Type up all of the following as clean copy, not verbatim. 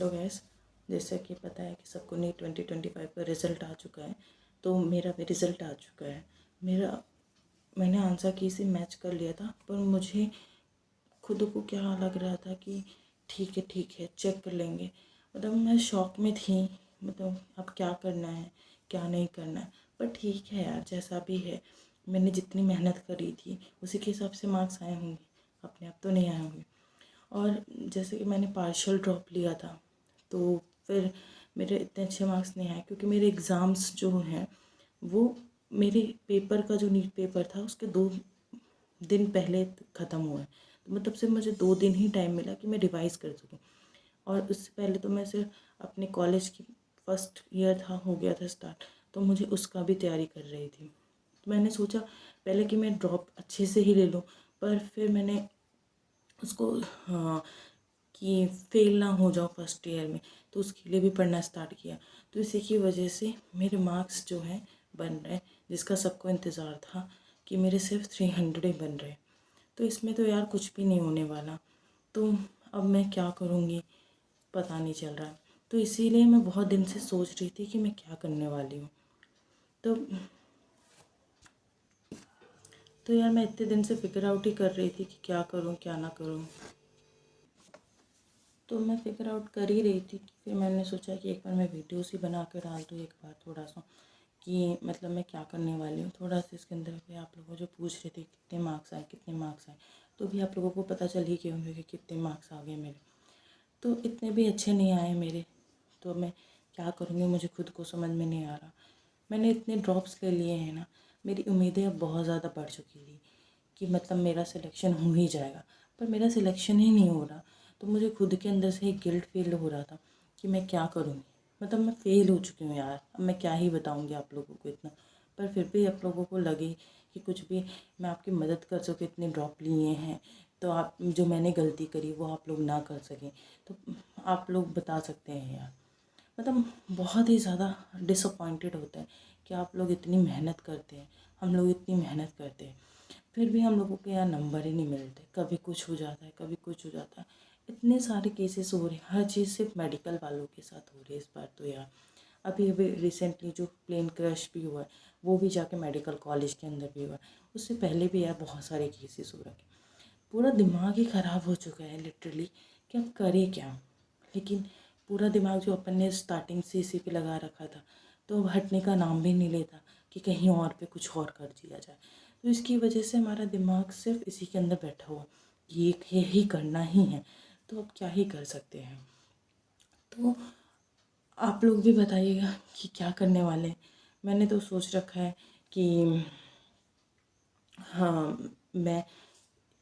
Hello guys, जैसा कि पता है कि सबको नीट 2025 का रिज़ल्ट आ चुका है। तो मेरा भी रिज़ल्ट आ चुका है। मैंने आंसर की से मैच कर लिया था, पर मुझे खुद को क्या लग रहा था कि ठीक है चेक कर लेंगे। मतलब मैं शॉक में थी, मतलब अब क्या करना है क्या नहीं करना है। पर ठीक है यार, जैसा भी है मैंने जितनी मेहनत करी थी उसी के हिसाब से मार्क्स आए होंगे, अपने आप तो नहीं आए होंगे। और जैसे कि मैंने पार्शियल ड्रॉप लिया था, तो फिर मेरे इतने अच्छे मार्क्स नहीं आए, क्योंकि मेरे एग्ज़ाम्स जो हैं वो मेरे पेपर का जो नीट पेपर था उसके 2 दिन पहले ख़त्म हुआ है। तो मतलब सिर्फ मुझे 2 दिन ही टाइम मिला कि मैं रिवाइज़ कर सकूँ। और उससे पहले तो मैं सिर्फ अपने कॉलेज की फर्स्ट ईयर था, हो गया था स्टार्ट, तो मुझे उसका भी तैयारी कर रही थी। तो मैंने सोचा पहले कि मैं ड्रॉप अच्छे से ही ले लूँ, पर फिर मैंने उसको हाँ कि फ़ेल ना हो जाऊँ फर्स्ट ईयर में, तो उसके लिए भी पढ़ना स्टार्ट किया। तो इसी की वजह से मेरे मार्क्स जो हैं बन रहे, जिसका सबको इंतज़ार था कि मेरे सिर्फ 300 ही बन रहे। तो इसमें तो यार कुछ भी नहीं होने वाला। तो अब मैं क्या करूँगी पता नहीं चल रहा है। तो इसीलिए मैं बहुत दिन से सोच रही थी कि मैं क्या करने वाली हूँ। तो यार मैं इतने दिन से फिगर आउट ही कर रही थी कि क्या करूँ क्या ना करूँ। तो मैं फिगर आउट कर ही रही थी, फिर मैंने सोचा कि एक बार मैं वीडियोस ही बना कर डाल दूँ एक बार, थोड़ा सा कि मतलब मैं क्या करने वाली हूँ। थोड़ा सा इसके अंदर भी आप लोगों जो पूछ रहे थे कितने मार्क्स आए कितने मार्क्स आए, तो भी आप लोगों को पता चल ही गए होंगे कि कितने मार्क्स आ गए मेरे। तो इतने भी अच्छे नहीं आए मेरे, तो मैं क्या करूँगी मुझे खुद को समझ में नहीं आ रहा। मैंने इतने ड्रॉप्स ले लिए हैं ना, मेरी उम्मीदें अब बहुत ज़्यादा बढ़ चुकी थी कि मतलब मेरा सिलेक्शन हो ही जाएगा, पर मेरा सिलेक्शन ही नहीं हो रहा। तो मुझे खुद के अंदर से एक गिल्ट फील हो रहा था कि मैं क्या करूँगी। मतलब मैं फ़ेल हो चुकी हूँ यार, अब मैं क्या ही बताऊँगी आप लोगों को इतना। पर फिर भी आप लोगों को लगे कि कुछ भी मैं आपकी मदद कर सकूँ, इतने ड्रॉप लिए हैं तो आप जो मैंने गलती करी वो आप लोग ना कर सकें, तो आप लोग बता सकते हैं यार। मतलब बहुत ही ज़्यादा डिसअपॉइंटेड होता है कि आप लोग इतनी मेहनत करते हैं, हम लोग इतनी मेहनत करते हैं, फिर भी हम लोगों के यहाँ नंबर ही नहीं मिलते। कभी कुछ हो जाता है कभी कुछ हो जाता है। इतने सारे केसेस हो रहे हैं, हर चीज़ सिर्फ मेडिकल वालों के साथ हो रही है इस बार तो यार। अभी अभी रिसेंटली जो प्लेन क्रश भी हुआ है वो भी जाके मेडिकल कॉलेज के अंदर भी हुआ है। उससे पहले भी यार बहुत सारे केसेस हो रखे। पूरा दिमाग ही ख़राब हो चुका है लिटरली कि अब करें क्या। लेकिन पूरा दिमाग जो अपन ने स्टार्टिंग से इसी पे लगा रखा था, तो अब हटने का नाम भी नहीं लेता कि कहीं और पे कुछ और कर दिया जाए। तो इसकी वजह से हमारा दिमाग सिर्फ इसी के अंदर बैठा हुआ कि यही करना ही है। तो अब क्या ही कर सकते हैं। तो आप लोग भी बताइएगा कि क्या करने वाले हैं। मैंने तो सोच रखा है कि हाँ, मैं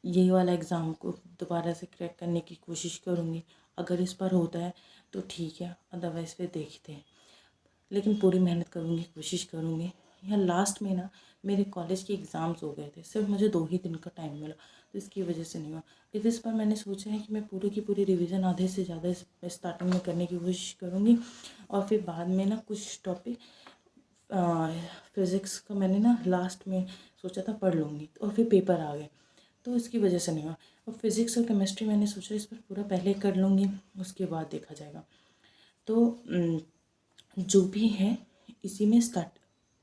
यही वाला एग्ज़ाम को दोबारा से क्रैक करने की कोशिश करूँगी। अगर इस बार होता है तो ठीक है, अदरवाइज़ फिर देखते हैं। लेकिन पूरी मेहनत करूँगी, कोशिश करूँगी। यहाँ लास्ट में ना मेरे कॉलेज के एग्ज़ाम्स हो गए थे, सिर्फ मुझे 2 ही दिन का टाइम मिला, तो इसकी वजह से नहीं हुआ। इस बार मैंने सोचा है कि मैं पूरी की पूरी रिवीजन आधे से ज़्यादा स्टार्टिंग में करने की कोशिश करूँगी, और फिर बाद में ना कुछ टॉपिक फिज़िक्स का मैंने ना लास्ट में सोचा था पढ़ लूँगी, और फिर पेपर आ गए तो इसकी वजह से नहीं हुआ। और फिज़िक्स और केमिस्ट्री मैंने सोचा इस पर पूरा पहले कर लूँगी, उसके बाद देखा जाएगा। तो जो भी है इसी में स्टार्ट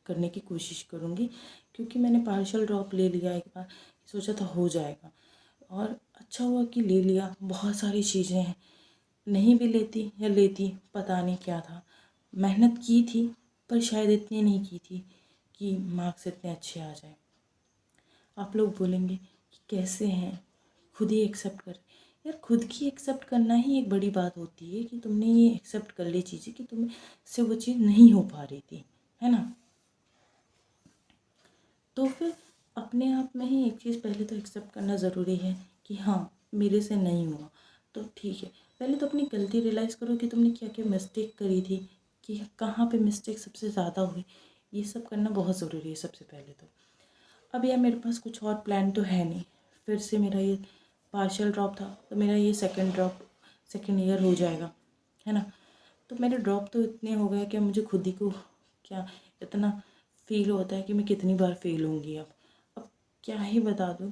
करने की कोशिश करूँगी, क्योंकि मैंने पार्शियल ड्रॉप ले लिया एक बार, सोचा था हो जाएगा, और अच्छा हुआ कि ले लिया। बहुत सारी चीज़ें हैं, नहीं भी लेती या लेती पता नहीं क्या था। मेहनत की थी पर शायद इतनी नहीं की थी कि मार्क्स इतने अच्छे आ जाए। आप लोग बोलेंगे कि कैसे हैं, खुद ही एक्सेप्ट कर। यार खुद की एक्सेप्ट करना ही एक बड़ी बात होती है कि तुमने ये एक्सेप्ट कर ली चीज़ें कि तुम्हें से वो चीज़ नहीं हो पा रही थी, है ना। तो फिर अपने आप में ही एक चीज़ पहले तो एक्सेप्ट करना ज़रूरी है कि हाँ मेरे से नहीं हुआ, तो ठीक है। पहले तो अपनी गलती रियलाइज़ करो कि तुमने क्या क्या मिस्टेक करी थी, कि कहाँ पे मिस्टेक सबसे ज़्यादा हुई। ये सब करना बहुत ज़रूरी है सबसे पहले तो। अब यार मेरे पास कुछ और प्लान तो है नहीं। फिर से मेरा ये पार्शियल ड्रॉप था, तो मेरा ये सेकंड ईयर हो जाएगा, है ना। तो मेरे ड्रॉप तो इतने हो गए कि मुझे खुद ही को क्या इतना फ़ील होता है कि मैं कितनी बार फ़ेल होंगी अब क्या ही बता दूँ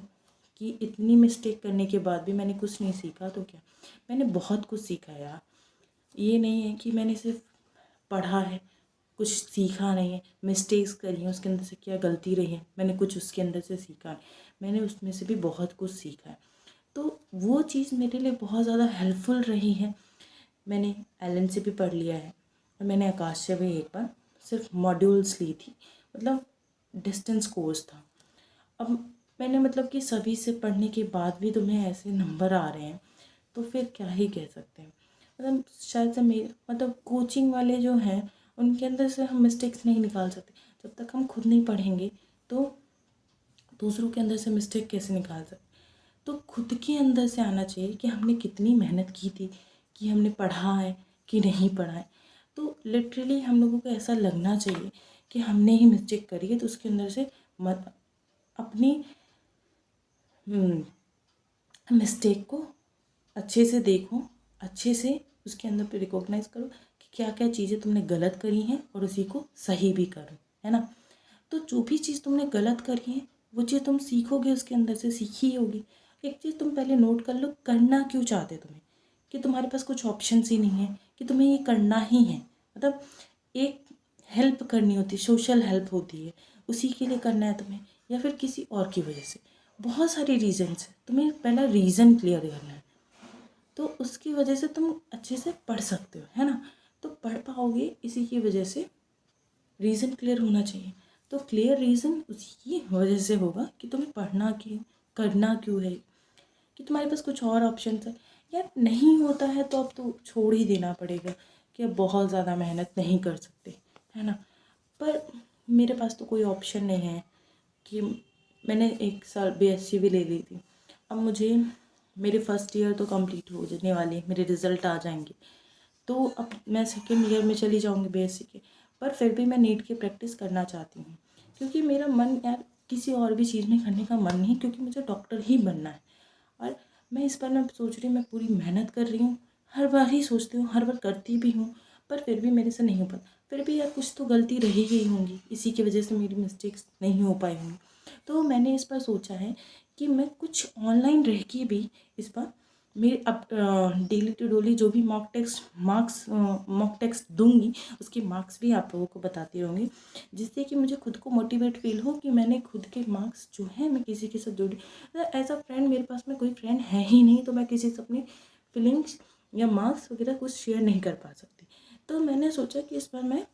कि इतनी मिस्टेक करने के बाद भी मैंने कुछ नहीं सीखा। तो क्या, मैंने बहुत कुछ सीखा यार। ये नहीं है कि मैंने सिर्फ पढ़ा है, कुछ सीखा नहीं है, मिस्टेक्स करी हैं, उसके अंदर से क्या गलती रही है, मैंने कुछ उसके अंदर से सीखा है, मैंने उसमें से भी बहुत कुछ सीखा है। तो वो चीज़ मेरे लिए बहुत ज़्यादा हेल्पफुल रही है। मैंने एलन से भी पढ़ लिया है और मैंने आकाश से भी एक बार सिर्फ मॉड्यूल्स ली थी, मतलब डिस्टेंस कोर्स था। अब मैंने मतलब कि सभी से पढ़ने के बाद भी तुम्हें ऐसे नंबर आ रहे हैं, तो फिर क्या ही कह सकते हैं। मतलब शायद से मेरे मतलब कोचिंग वाले जो हैं उनके अंदर से हम मिस्टेक्स नहीं निकाल सकते। जब तक हम खुद नहीं पढ़ेंगे तो दूसरों के अंदर से मिस्टेक कैसे निकाल सकते। तो खुद के अंदर से आना चाहिए कि हमने कितनी मेहनत की थी, कि हमने पढ़ा है कि नहीं पढ़ा है। तो लिटरली हम लोगों को ऐसा लगना चाहिए कि हमने ही मिस्टेक करी है, तो उसके अंदर से मत अपनी मिस्टेक को अच्छे से देखो, अच्छे से उसके अंदर पे रिकॉग्नाइज़ करो कि क्या क्या चीज़ें तुमने गलत करी हैं और उसी को सही भी करो, है ना। तो जो भी चीज़ तुमने गलत करी है वो चीज़ तुम सीखोगे, उसके अंदर से सीखी होगी। एक चीज़ तुम पहले नोट कर लो, करना क्यों चाहते तुम्हें, कि तुम्हारे पास कुछ ऑप्शंस ही नहीं है, कि तुम्हें ये करना ही है। मतलब एक हेल्प करनी होती है, सोशल हेल्प होती है, उसी के लिए करना है तुम्हें, या फिर किसी और की वजह से। बहुत सारी रीजन्स है, तुम्हें पहला रीज़न क्लियर करना है, तो उसकी वजह से तुम अच्छे से पढ़ सकते हो, है ना। तो पढ़ पाओगे इसी की वजह से, रीज़न क्लियर होना चाहिए। तो क्लियर रीज़न उसी की वजह से होगा कि तुम्हें पढ़ना क्यों, करना क्यों है, कि तुम्हारे पास कुछ और ऑप्शन है। यार नहीं होता है तो अब तो छोड़ ही देना पड़ेगा, कि अब बहुत ज़्यादा मेहनत नहीं कर सकते, है ना। पर मेरे पास तो कोई ऑप्शन नहीं है, कि मैंने 1 साल बीएससी भी ले ली थी। अब मुझे मेरे फर्स्ट ईयर तो कंप्लीट हो जाने वाले, मेरे रिज़ल्ट आ जाएंगे, तो अब मैं सेकेंड ईयर में चली जाऊंगी बीएससी के। पर फिर भी मैं नीट की प्रैक्टिस करना चाहती हूँ, क्योंकि मेरा मन यार किसी और भी चीज़ में करने का मन नहीं, क्योंकि मुझे डॉक्टर ही बनना है। और मैं इस बार मैं सोच रही हूँ, मैं पूरी मेहनत कर रही हूँ, हर बार ही सोचती हूँ, हर बार करती भी हूँ, पर फिर भी मेरे से नहीं हो पाता। फिर भी यार कुछ तो गलती रही गई होंगी, इसी की वजह से मेरी मिस्टेक्स नहीं हो पाई होंगी। तो मैंने इस बार सोचा है कि मैं कुछ ऑनलाइन रह के भी इस बार मेरे अब डेली टू डोली जो भी मॉक टेस्ट दूंगी, उसके मार्क्स भी आप लोगों को बताती रहूँगी, जिससे कि मुझे खुद को मोटिवेट फील हो कि मैंने खुद के मार्क्स जो है मैं किसी के साथ जोड़ी। एज अ फ्रेंड मेरे पास में कोई फ्रेंड है ही नहीं, तो मैं किसी से अपनी फीलिंग्स या मार्क्स वगैरह कुछ शेयर नहीं कर पा सकती। तो मैंने सोचा कि इस बार मैं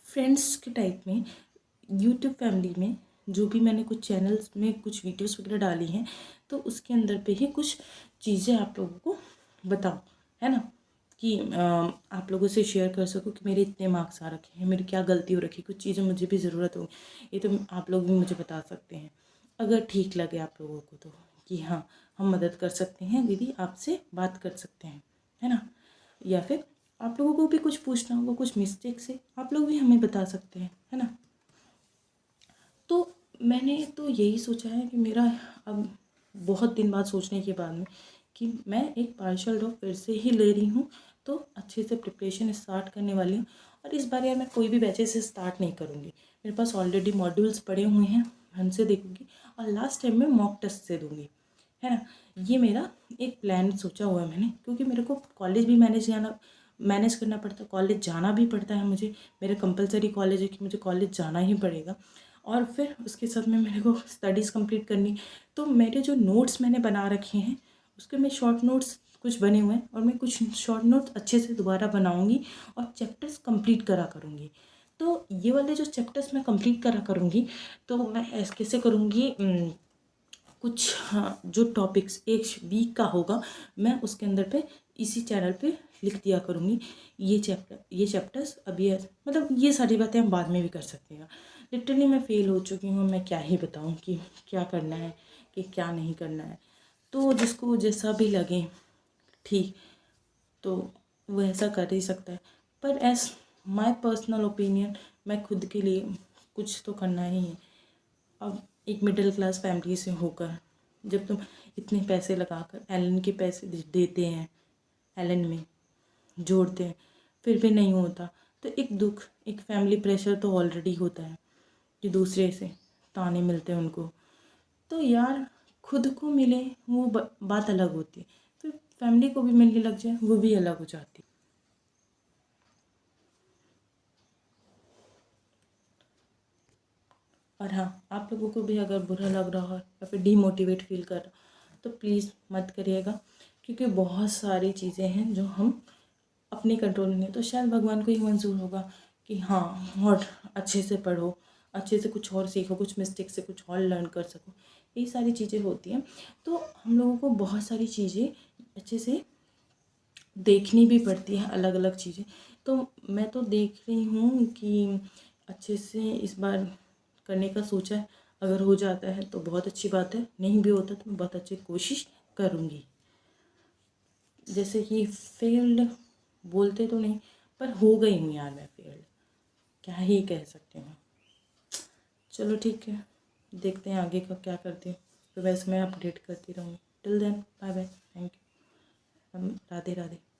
फ्रेंड्स के टाइप में यूट्यूब फैमिली में जो भी मैंने कुछ चैनल्स में कुछ वीडियोस वगैरह डाली हैं, तो उसके अंदर पे ही कुछ चीज़ें आप लोगों को बताऊं, है ना, कि आप लोगों से शेयर कर सकूं कि मेरे इतने मार्क्स आ रखे हैं, मेरी क्या गलती हो रखी है, कुछ चीज़ें मुझे भी ज़रूरत होगी, ये तो आप लोग भी मुझे बता सकते हैं अगर ठीक लगे आप लोगों को तो, कि हाँ हम मदद कर सकते हैं, दीदी आपसे बात कर सकते हैं, है ना। या फिर आप लोगों को भी कुछ पूछना होगा, कुछ मिस्टेक से आप लोग भी हमें बता सकते हैं, है ना। तो मैंने तो यही सोचा है कि मेरा अब बहुत दिन बाद सोचने के बाद में कि मैं एक पार्शियल ड्रॉप फिर से ही ले रही हूँ, तो अच्छे से प्रिपरेशन स्टार्ट करने वाली हूँ। और इस बार यार मैं कोई भी बैचेस से स्टार्ट नहीं करूँगी, मेरे पास ऑलरेडी मॉड्यूल्स पड़े हुए हैं, उनसे देखूँगी और लास्ट टाइम में मॉक टेस्ट से दूँगी, है ना। ये मेरा एक प्लान सोचा हुआ है मैंने, क्योंकि मेरे को कॉलेज भी मैनेज करना पड़ता है, कॉलेज जाना भी पड़ता है मुझे, मेरा कंपलसरी कॉलेज है कि मुझे कॉलेज जाना ही पड़ेगा, और फिर उसके साथ में मेरे को स्टडीज़ कंप्लीट करनी। तो मेरे जो नोट्स मैंने बना रखे हैं उसके में शॉर्ट नोट्स कुछ बने हुए हैं, और मैं कुछ शॉर्ट नोट्स अच्छे से दोबारा बनाऊंगी और चैप्टर्स कंप्लीट करा करूँगी। तो ये वाले जो चैप्टर्स मैं कंप्लीट करा करूँगी, तो मैं ऐसे कैसे करूँगी, कुछ हाँ जो टॉपिक्स एक वीक का होगा मैं उसके अंदर पे इसी चैनल पे लिख दिया करूँगी, ये चैप्टर्स अभी मतलब ये सारी बातें हम बाद में भी कर सकते हैं। लिटरली मैं फ़ेल हो चुकी हूँ, मैं क्या ही बताऊँ कि क्या करना है कि क्या नहीं करना है। तो जिसको जैसा भी लगे ठीक, तो वो ऐसा कर ही सकता है। पर एज माय पर्सनल ओपिनियन, मैं खुद के लिए कुछ तो करना ही है। अब एक मिडिल क्लास फैमिली से होकर जब तुम इतने पैसे लगाकर एलन के पैसे देते हैं, एलन में जोड़ते हैं, फिर भी नहीं होता, तो एक दुख, एक फैमिली प्रेशर तो ऑलरेडी होता है कि दूसरे से ताने मिलते हैं उनको। तो यार खुद को मिले वो बात अलग होती है, फिर फैमिली को भी मिलने लग जाए वो भी अलग हो जाती है। और हाँ, आप लोगों को भी अगर बुरा लग रहा है या फिर डीमोटिवेट फील कर रहा तो प्लीज़ मत करिएगा, क्योंकि बहुत सारी चीज़ें हैं जो हम अपने कंट्रोल में नहीं है। तो शायद भगवान को ही मंजूर होगा कि हाँ, और अच्छे से पढ़ो, अच्छे से कुछ और सीखो, कुछ मिस्टेक से कुछ और लर्न कर सको, ये सारी चीज़ें होती हैं। तो हम लोगों को बहुत सारी चीज़ें अच्छे से देखनी भी पड़ती है, अलग अलग चीज़ें। तो मैं तो देख रही हूँ कि अच्छे से इस बार करने का सोचा है। अगर हो जाता है तो बहुत अच्छी बात है, नहीं भी होता तो मैं बहुत अच्छी कोशिश करूँगी। जैसे कि फेल्ड बोलते तो नहीं, पर हो गई हूँ यार मैं फेल्ड, क्या ही कह सकते हैं। चलो ठीक है, देखते हैं आगे का क्या करती हूँ। तो वैसे मैं अपडेट करती रहूँगी। Till then bye bye, thank you, Radhe Radhe.